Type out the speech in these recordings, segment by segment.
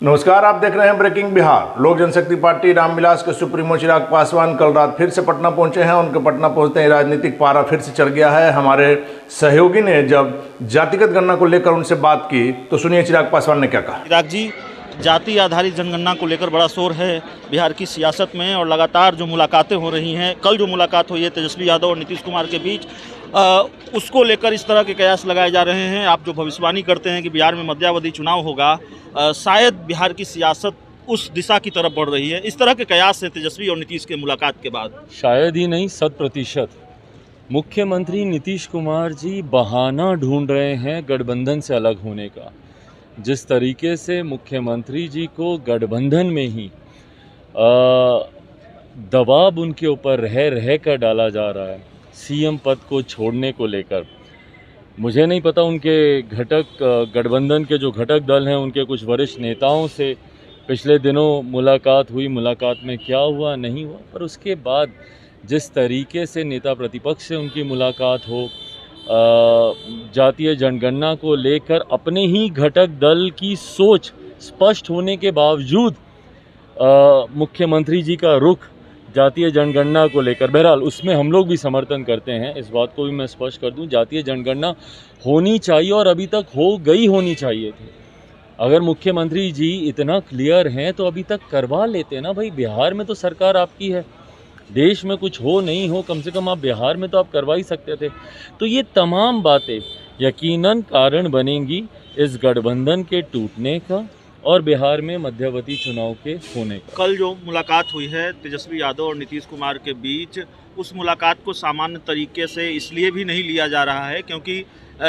नमस्कार, आप देख रहे हैं ब्रेकिंग बिहार। लोक जनशक्ति पार्टी रामविलास के सुप्रीमो चिराग पासवान कल रात फिर से पटना पहुंचे हैं। उनके पटना पहुंचते ही राजनीतिक पारा फिर से चढ़ गया है। हमारे सहयोगी ने जब जातिगत गणना को लेकर उनसे बात की तो सुनिए चिराग पासवान ने क्या कहा। चिराग जी, जाति आधारित जनगणना को लेकर बड़ा शोर है बिहार की सियासत में और लगातार जो मुलाकातें हो रही हैं, कल जो मुलाकात हुई है तेजस्वी यादव और नीतीश कुमार के बीच, उसको लेकर इस तरह के कयास लगाए जा रहे हैं। आप जो भविष्यवाणी करते हैं कि बिहार में मध्यावधि चुनाव होगा, शायद बिहार की सियासत उस दिशा की तरफ बढ़ रही है। इस तरह के कयास हैं तेजस्वी और नीतीश के मुलाकात के बाद। शायद ही नहीं, 100% मुख्यमंत्री नीतीश कुमार जी बहाना ढूंढ रहे हैं गठबंधन से अलग होने का। जिस तरीके से मुख्यमंत्री जी को गठबंधन में ही दबाव उनके ऊपर रह कर डाला जा रहा है सीएम पद को छोड़ने को लेकर, मुझे नहीं पता उनके गठबंधन के जो घटक दल हैं उनके कुछ वरिष्ठ नेताओं से पिछले दिनों मुलाकात हुई, मुलाकात में क्या हुआ नहीं हुआ, पर उसके बाद जिस तरीके से नेता प्रतिपक्ष से उनकी मुलाकात हो, जातीय जनगणना को लेकर अपने ही घटक दल की सोच स्पष्ट होने के बावजूद मुख्यमंत्री जी का रुख जातीय जनगणना को लेकर, बहरहाल उसमें हम लोग भी समर्थन करते हैं। इस बात को भी मैं स्पष्ट कर दूं, जातीय जनगणना होनी चाहिए और अभी तक हो गई होनी चाहिए थी। अगर मुख्यमंत्री जी इतना क्लियर हैं तो अभी तक करवा लेते ना भाई। बिहार में तो सरकार आपकी है, देश में कुछ हो नहीं हो, कम से कम आप बिहार में तो आप करवा ही सकते थे। तो ये तमाम बातें यकीनन कारण बनेंगी इस गठबंधन के टूटने का और बिहार में मध्यावधि चुनाव के होने का। कल जो मुलाकात हुई है तेजस्वी यादव और नीतीश कुमार के बीच, उस मुलाकात को सामान्य तरीके से इसलिए भी नहीं लिया जा रहा है क्योंकि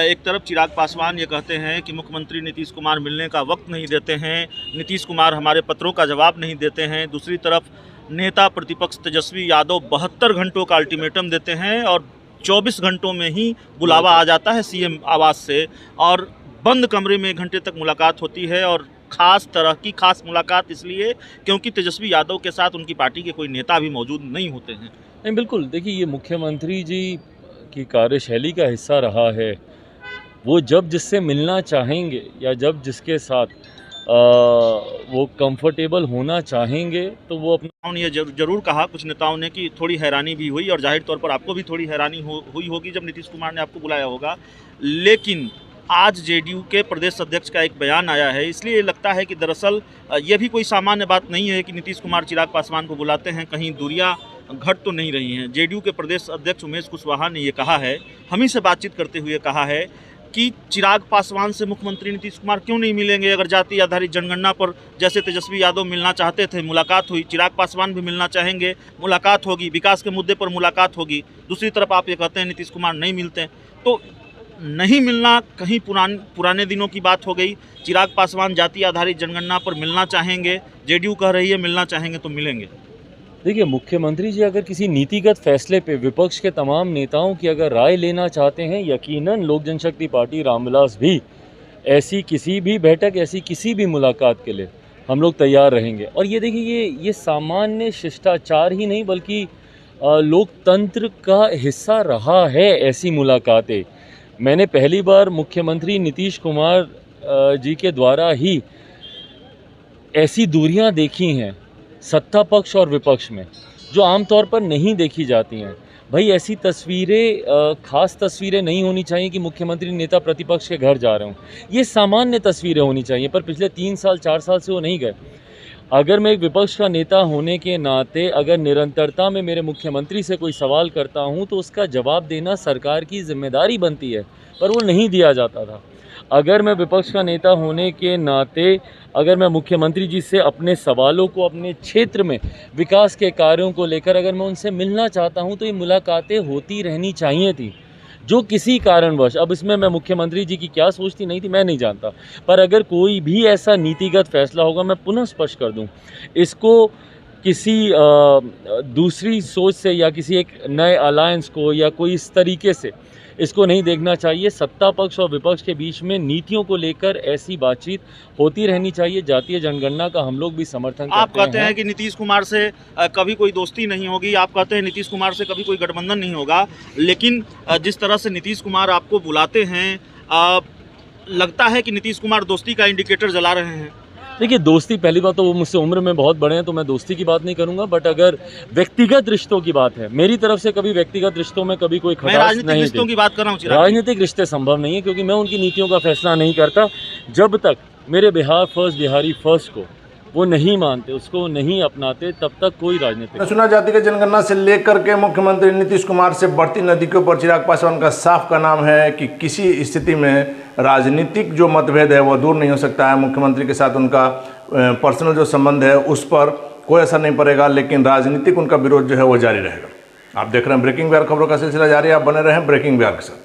एक तरफ चिराग पासवान ये कहते हैं कि मुख्यमंत्री नीतीश कुमार मिलने का वक्त नहीं देते हैं, नीतीश कुमार हमारे पत्रों का जवाब नहीं देते हैं। दूसरी तरफ नेता प्रतिपक्ष तेजस्वी यादव 72 घंटों का अल्टीमेटम देते हैं और 24 घंटों में ही बुलावा आ जाता है सीएम आवास से और बंद कमरे में 1 घंटे तक मुलाकात होती है। और खास तरह की खास मुलाकात इसलिए क्योंकि तेजस्वी यादव के साथ उनकी पार्टी के कोई नेता भी मौजूद नहीं होते हैं। नहीं, बिल्कुल, देखिए ये मुख्यमंत्री जी की कार्यशैली का हिस्सा रहा है। वो जब जिससे मिलना चाहेंगे या जब जिसके साथ वो कंफर्टेबल होना चाहेंगे तो वो अपना। ये जरूर कहा कुछ नेताओं ने कि थोड़ी हैरानी भी हुई और जाहिर तौर पर आपको भी थोड़ी हैरानी हुई होगी जब नीतीश कुमार ने आपको बुलाया होगा। लेकिन आज जेडीयू के प्रदेश अध्यक्ष का एक बयान आया है, इसलिए लगता है कि दरअसल ये भी कोई सामान्य बात नहीं है कि नीतीश कुमार चिराग पासवान को बुलाते हैं, कहीं दूरियां घट तो नहीं रही हैं। जेडीयू के प्रदेश अध्यक्ष उमेश कुशवाहा ने ये कहा है, हम ही से बातचीत करते हुए कहा है कि चिराग पासवान से मुख्यमंत्री नीतीश कुमार क्यों नहीं मिलेंगे। अगर जाति आधारित जनगणना पर जैसे तेजस्वी यादव मिलना चाहते थे, मुलाकात हुई, चिराग पासवान भी मिलना चाहेंगे, मुलाकात होगी, विकास के मुद्दे पर मुलाकात होगी। दूसरी तरफ आप ये कहते हैं नीतीश कुमार नहीं मिलते, तो नहीं मिलना कहीं पुराने दिनों की बात हो गई। चिराग पासवान जाति आधारित जनगणना पर मिलना चाहेंगे, जेडीयू कह रही है मिलना चाहेंगे तो मिलेंगे। देखिए, मुख्यमंत्री जी अगर किसी नीतिगत फैसले पे विपक्ष के तमाम नेताओं की अगर राय लेना चाहते हैं, यकीनन लोक जनशक्ति पार्टी रामविलास भी ऐसी किसी भी बैठक, ऐसी किसी भी मुलाकात के लिए हम लोग तैयार रहेंगे। और ये देखिए, ये सामान्य शिष्टाचार ही नहीं बल्कि लोकतंत्र का हिस्सा रहा है ऐसी मुलाकातें। मैंने पहली बार मुख्यमंत्री नीतीश कुमार जी के द्वारा ही ऐसी दूरियां देखी हैं सत्ता पक्ष और विपक्ष में, जो आमतौर पर नहीं देखी जाती हैं। भाई ऐसी तस्वीरें, खास तस्वीरें नहीं होनी चाहिए कि मुख्यमंत्री नेता प्रतिपक्ष के घर जा रहे हों। ये सामान्य तस्वीरें होनी चाहिए, पर पिछले 3 साल 4 साल से वो नहीं गए। अगर मैं एक विपक्ष का नेता होने के नाते अगर निरंतरता में मेरे मुख्यमंत्री से कोई सवाल करता हूं तो उसका जवाब देना सरकार की जिम्मेदारी बनती है, पर वो नहीं दिया जाता था। अगर मैं विपक्ष का नेता होने के नाते अगर मैं मुख्यमंत्री जी से अपने सवालों को, अपने क्षेत्र में विकास के कार्यों को लेकर अगर मैं उनसे मिलना चाहता हूं तो ये मुलाकातें होती रहनी चाहिए थी। जो किसी कारणवश, अब इसमें मैं मुख्यमंत्री जी की क्या सोचती नहीं थी मैं नहीं जानता, पर अगर कोई भी ऐसा नीतिगत फैसला होगा, मैं पुनः स्पष्ट कर दूं, इसको किसी दूसरी सोच से या किसी एक नए अलायंस को या कोई इस तरीके से इसको नहीं देखना चाहिए। सत्ता पक्ष और विपक्ष के बीच में नीतियों को लेकर ऐसी बातचीत होती रहनी चाहिए। जातीय जनगणना का हम लोग भी समर्थन करते हैं। आप कहते हैं कि नीतीश कुमार से कभी कोई दोस्ती नहीं होगी, आप कहते हैं नीतीश कुमार से कभी कोई गठबंधन नहीं होगा, लेकिन जिस तरह से नीतीश कुमार आपको बुलाते हैं, लगता है कि नीतीश कुमार दोस्ती का इंडिकेटर जला रहे हैं। देखिए, दोस्ती, पहली बात तो वो मुझसे उम्र में बहुत बड़े हैं तो मैं दोस्ती की बात नहीं करूंगा, बट अगर व्यक्तिगत रिश्तों की बात है, मेरी तरफ से कभी व्यक्तिगत रिश्तों में कभी कोई खटास राजनीतिक नहीं रिश्तों थी। की बात कर रहा हूँ चिराग जी। राजनीतिक रिश्ते संभव नहीं है, क्योंकि मैं उनकी नीतियों का फैसला नहीं करता जब तक मेरे बिहार फर्स्ट, बिहारी फर्स्ट को वो नहीं मानते, उसको नहीं अपनाते, तब तक कोई राजनीतिक। सुना जातीय जनगणना से लेकर के मुख्यमंत्री नीतीश कुमार से बढ़ती नजदीकियों पर चिराग पासवान का साफ का नाम है कि किसी स्थिति में राजनीतिक जो मतभेद है वो दूर नहीं हो सकता है। मुख्यमंत्री के साथ उनका पर्सनल जो संबंध है उस पर कोई असर नहीं पड़ेगा, लेकिन राजनीतिक उनका विरोध जो है वो जारी रहेगा। आप देख रहे हैं ब्रेकिंग बिहार, खबरों का सिलसिला जारी है। आप बने रहें ब्रेकिंग बिहार के साथ।